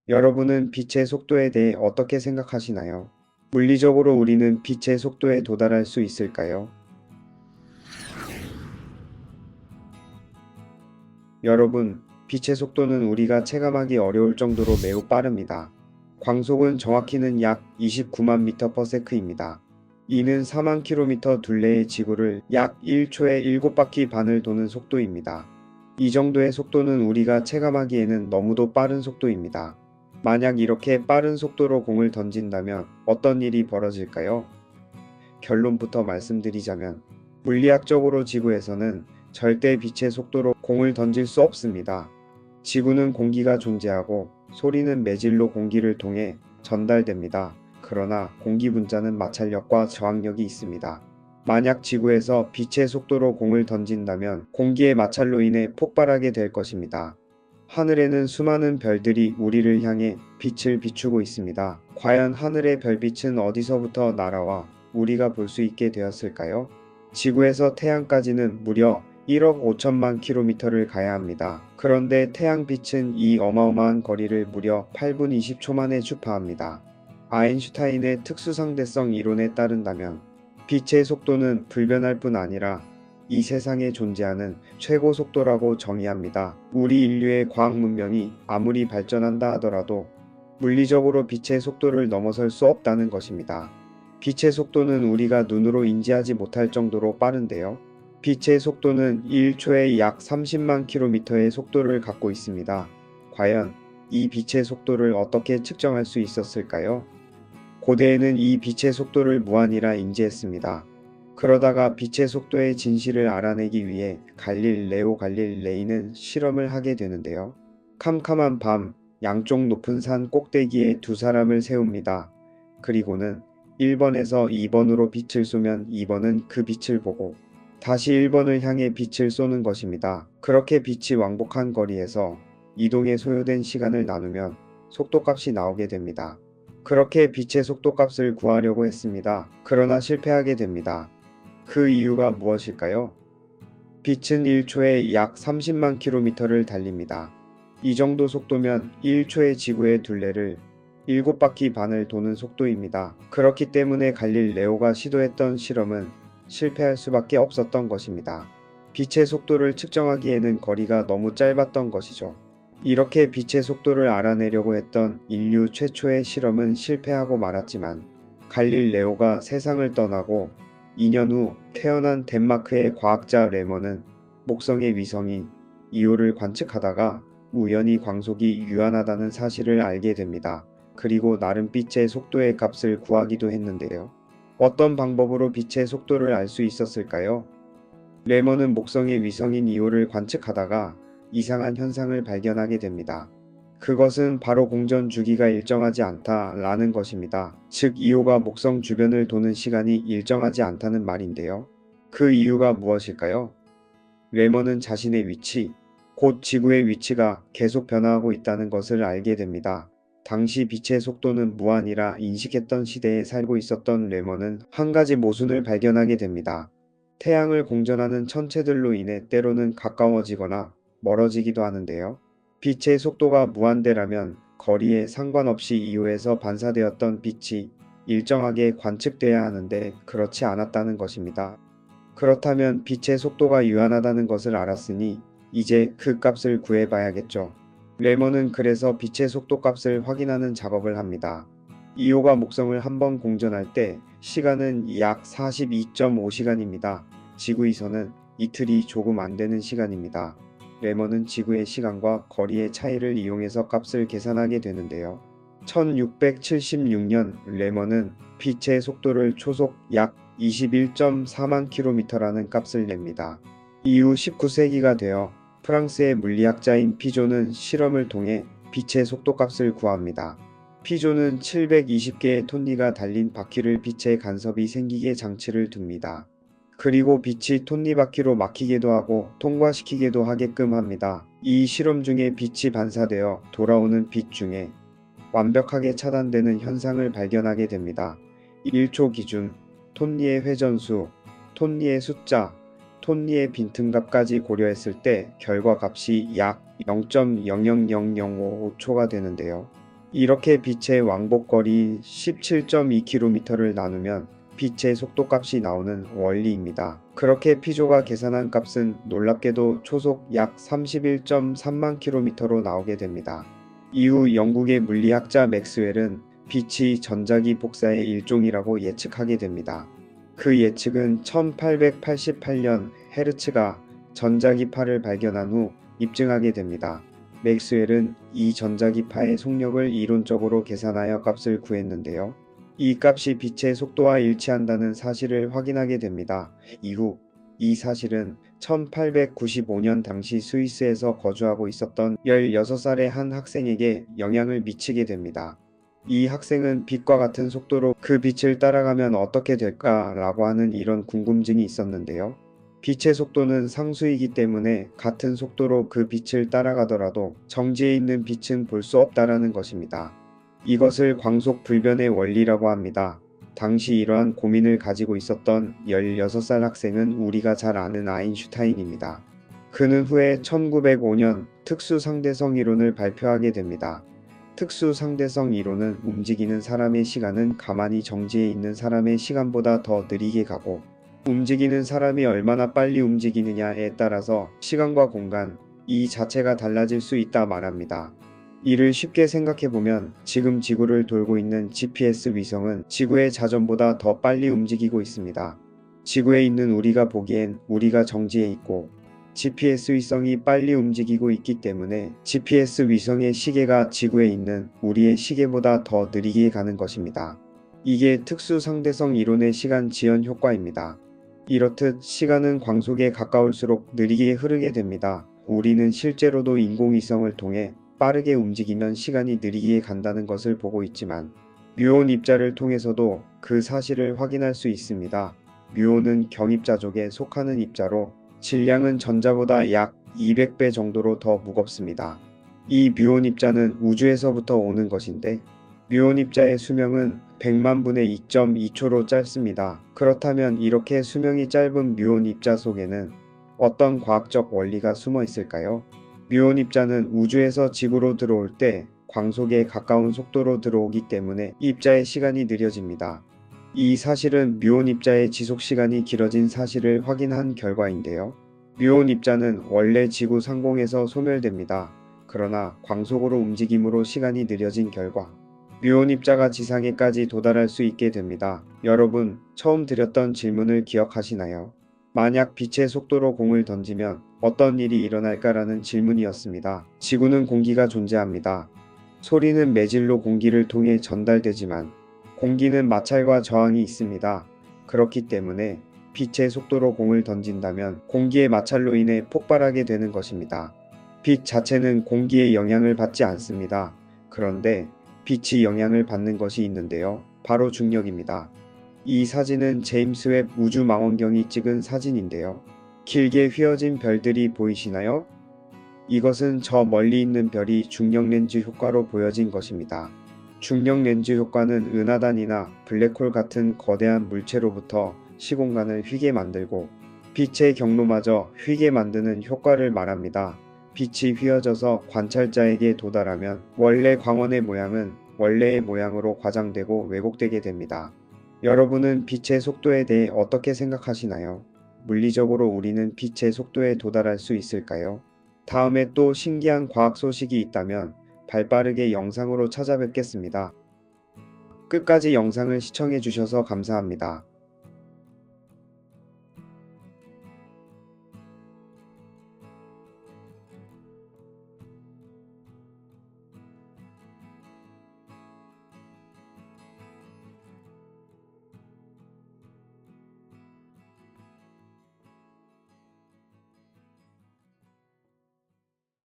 여러분은 빛의 속도에 대해 어떻게 생각하시나요? 물리적으로 우리는 빛의 속도에 도달할 수 있을까요? 여러분, 빛의 속도는 우리가 체감하기 어려울 정도로 매우 빠릅니다. 광속은 정확히는 약 29만 m/s입니다. 이는 4만 km 둘레의 지구를 약 1초에 7바퀴 반을 도는 속도입니다. 이 정도의 속도는 우리가 체감하기에는 너무도 빠른 속도입니다. 만약 이렇게 빠른 속도로 공을 던진다면 어떤 일이 벌어질까요? 결론부터 말씀드리자면, 물리학적으로 지구에서는 절대 빛의 속도로 공을 던질 수 없습니다. 지구는 공기가 존재하고 소리는 매질로 공기를 통해 전달됩니다. 그러나 공기 분자는 마찰력과 저항력이 있습니다. 만약 지구에서 빛의 속도로 공을 던진다면 공기의 마찰로 인해 폭발하게 될 것입니다. 하늘에는 수많은 별들이 우리를 향해 빛을 비추고 있습니다. 과연 하늘의 별빛은 어디서부터 날아와 우리가 볼 수 있게 되었을까요? 지구에서 태양까지는 무려 1억 5천만 킬로미터를 가야 합니다. 그런데 태양빛은 이 어마어마한 거리를 무려 8분 20초 만에 주파합니다. 아인슈타인의 특수상대성 이론에 따른다면 빛의 속도는 불변할 뿐 아니라 이 세상에 존재하는 최고 속도라고 정의합니다. 우리 인류의 과학 문명이 아무리 발전한다 하더라도 물리적으로 빛의 속도를 넘어설 수 없다는 것입니다. 빛의 속도는 우리가 눈으로 인지하지 못할 정도로 빠른데요. 빛의 속도는 1초에 약 30만 km의 속도를 갖고 있습니다. 과연 이 빛의 속도를 어떻게 측정할 수 있었을까요? 고대에는 이 빛의 속도를 무한이라 인지했습니다. 그러다가 빛의 속도의 진실을 알아내기 위해 갈릴레오 갈릴레이는 실험을 하게 되는데요. 캄캄한 밤, 양쪽 높은 산 꼭대기에 두 사람을 세웁니다. 그리고는 1번에서 2번으로 빛을 쏘면 2번은 그 빛을 보고 다시 1번을 향해 빛을 쏘는 것입니다. 그렇게 빛이 왕복한 거리에서 이동에 소요된 시간을 나누면 속도값이 나오게 됩니다. 그렇게 빛의 속도값을 구하려고 했습니다. 그러나 실패하게 됩니다. 그 이유가 무엇일까요? 빛은 1초에 약 30만 km를 달립니다. 이 정도 속도면 1초의 지구의 둘레를 7바퀴 반을 도는 속도입니다. 그렇기 때문에 갈릴레오가 시도했던 실험은 실패할 수밖에 없었던 것입니다. 빛의 속도를 측정하기에는 거리가 너무 짧았던 것이죠. 이렇게 빛의 속도를 알아내려고 했던 인류 최초의 실험은 실패하고 말았지만 갈릴레오가 세상을 떠나고 2년 후 태어난 덴마크의 과학자 레먼은 목성의 위성인 이오를 관측하다가 우연히 광속이 유한하다는 사실을 알게 됩니다. 그리고 나름 빛의 속도의 값을 구하기도 했는데요. 어떤 방법으로 빛의 속도를 알 수 있었을까요? 레먼은 목성의 위성인 이오를 관측하다가 이상한 현상을 발견하게 됩니다. 그것은 바로 공전 주기가 일정하지 않다라는 것입니다. 즉 이오가 목성 주변을 도는 시간이 일정하지 않다는 말인데요. 그 이유가 무엇일까요? 레먼은 자신의 위치, 곧 지구의 위치가 계속 변화하고 있다는 것을 알게 됩니다. 당시 빛의 속도는 무한이라 인식했던 시대에 살고 있었던 레먼은 한 가지 모순을 발견하게 됩니다. 태양을 공전하는 천체들로 인해 때로는 가까워지거나 멀어지기도 하는데요. 빛의 속도가 무한대라면 거리에 상관없이 이후에서 반사되었던 빛이 일정하게 관측돼야 하는데 그렇지 않았다는 것입니다. 그렇다면 빛의 속도가 유한하다는 것을 알았으니 이제 그 값을 구해봐야겠죠. 레먼은 그래서 빛의 속도 값을 확인하는 작업을 합니다. 이오가 목성을 한번 공전할 때 시간은 약 42.5시간입니다. 지구에서는 이틀이 조금 안 되는 시간입니다. 레먼은 지구의 시간과 거리의 차이를 이용해서 값을 계산하게 되는데요. 1676년 레먼은 빛의 속도를 초속 약 21.4만 km라는 값을 냅니다. 이후 19세기가 되어 프랑스의 물리학자인 피조는 실험을 통해 빛의 속도값을 구합니다. 피조는 720개의 톱니가 달린 바퀴를 빛의 간섭이 생기게 장치를 둡니다. 그리고 빛이 톱니바퀴로 막히게도 하고 통과시키게도 하게끔 합니다. 이 실험 중에 빛이 반사되어 돌아오는 빛 중에 완벽하게 차단되는 현상을 발견하게 됩니다. 1초 기준, 톱니의 회전수, 톱니의 숫자, 톱니의 빈틈값까지 고려했을 때 결과 값이 약 0.000055초가 되는데요. 이렇게 빛의 왕복거리 17.2km를 나누면 빛의 속도값이 나오는 원리입니다. 그렇게 피조가 계산한 값은 놀랍게도 초속 약 31.3만 km로 나오게 됩니다. 이후 영국의 물리학자 맥스웰은 빛이 전자기 복사의 일종이라고 예측하게 됩니다. 그 예측은 1888년 헤르츠가 전자기파를 발견한 후 입증하게 됩니다. 맥스웰은 이 전자기파의 속력을 이론적으로 계산하여 값을 구했는데요. 이 값이 빛의 속도와 일치한다는 사실을 확인하게 됩니다. 이후 이 사실은 1895년 당시 스위스에서 거주하고 있었던 16살의 한 학생에게 영향을 미치게 됩니다. 이 학생은 빛과 같은 속도로 그 빛을 따라가면 어떻게 될까라고 하는 이런 궁금증이 있었는데요. 빛의 속도는 상수이기 때문에 같은 속도로 그 빛을 따라가더라도 정지해 있는 빛은 볼 수 없다라는 것입니다. 이것을 광속 불변의 원리라고 합니다. 당시 이러한 고민을 가지고 있었던 16살 학생은 우리가 잘 아는 아인슈타인입니다. 그는 후에 1905년 특수상대성 이론을 발표하게 됩니다. 특수상대성 이론은 움직이는 사람의 시간은 가만히 정지해 있는 사람의 시간보다 더 느리게 가고 움직이는 사람이 얼마나 빨리 움직이느냐에 따라서 시간과 공간, 이 자체가 달라질 수 있다 말합니다. 이를 쉽게 생각해보면 지금 지구를 돌고 있는 GPS 위성은 지구의 자전보다 더 빨리 움직이고 있습니다. 지구에 있는 우리가 보기엔 우리가 정지해 있고 GPS 위성이 빨리 움직이고 있기 때문에 GPS 위성의 시계가 지구에 있는 우리의 시계보다 더 느리게 가는 것입니다. 이게 특수상대성 이론의 시간 지연 효과입니다. 이렇듯 시간은 광속에 가까울수록 느리게 흐르게 됩니다. 우리는 실제로도 인공위성을 통해 빠르게 움직이면 시간이 느리게 간다는 것을 보고 있지만 뮤온 입자를 통해서도 그 사실을 확인할 수 있습니다. 뮤온은 경입자족에 속하는 입자로 질량은 전자보다 약 200배 정도로 더 무겁습니다. 이 뮤온 입자는 우주에서부터 오는 것인데 뮤온 입자의 수명은 100만 분의 2.2초로 짧습니다. 그렇다면 이렇게 수명이 짧은 뮤온 입자 속에는 어떤 과학적 원리가 숨어 있을까요? 뮤온 입자는 우주에서 지구로 들어올 때 광속에 가까운 속도로 들어오기 때문에 입자의 시간이 느려집니다. 이 사실은 뮤온 입자의 지속 시간이 길어진 사실을 확인한 결과인데요. 뮤온 입자는 원래 지구 상공에서 소멸됩니다. 그러나 광속으로 움직임으로 시간이 느려진 결과 뮤온 입자가 지상에까지 도달할 수 있게 됩니다. 여러분, 처음 드렸던 질문을 기억하시나요? 만약 빛의 속도로 공을 던지면 어떤 일이 일어날까라는 질문이었습니다. 지구는 공기가 존재합니다. 소리는 매질로 공기를 통해 전달되지만 공기는 마찰과 저항이 있습니다. 그렇기 때문에 빛의 속도로 공을 던진다면 공기의 마찰로 인해 폭발하게 되는 것입니다. 빛 자체는 공기의 영향을 받지 않습니다. 그런데 빛이 영향을 받는 것이 있는데요. 바로 중력입니다. 이 사진은 제임스 웹 우주망원경이 찍은 사진인데요. 길게 휘어진 별들이 보이시나요? 이것은 저 멀리 있는 별이 중력렌즈 효과로 보여진 것입니다. 중력렌즈 효과는 은하단이나 블랙홀 같은 거대한 물체로부터 시공간을 휘게 만들고 빛의 경로마저 휘게 만드는 효과를 말합니다. 빛이 휘어져서 관찰자에게 도달하면 원래 광원의 모양은 원래의 모양으로 과장되고 왜곡되게 됩니다. 여러분은 빛의 속도에 대해 어떻게 생각하시나요? 물리적으로 우리는 빛의 속도에 도달할 수 있을까요? 다음에 또 신기한 과학 소식이 있다면 발빠르게 영상으로 찾아뵙겠습니다. 끝까지 영상을 시청해 주셔서 감사합니다.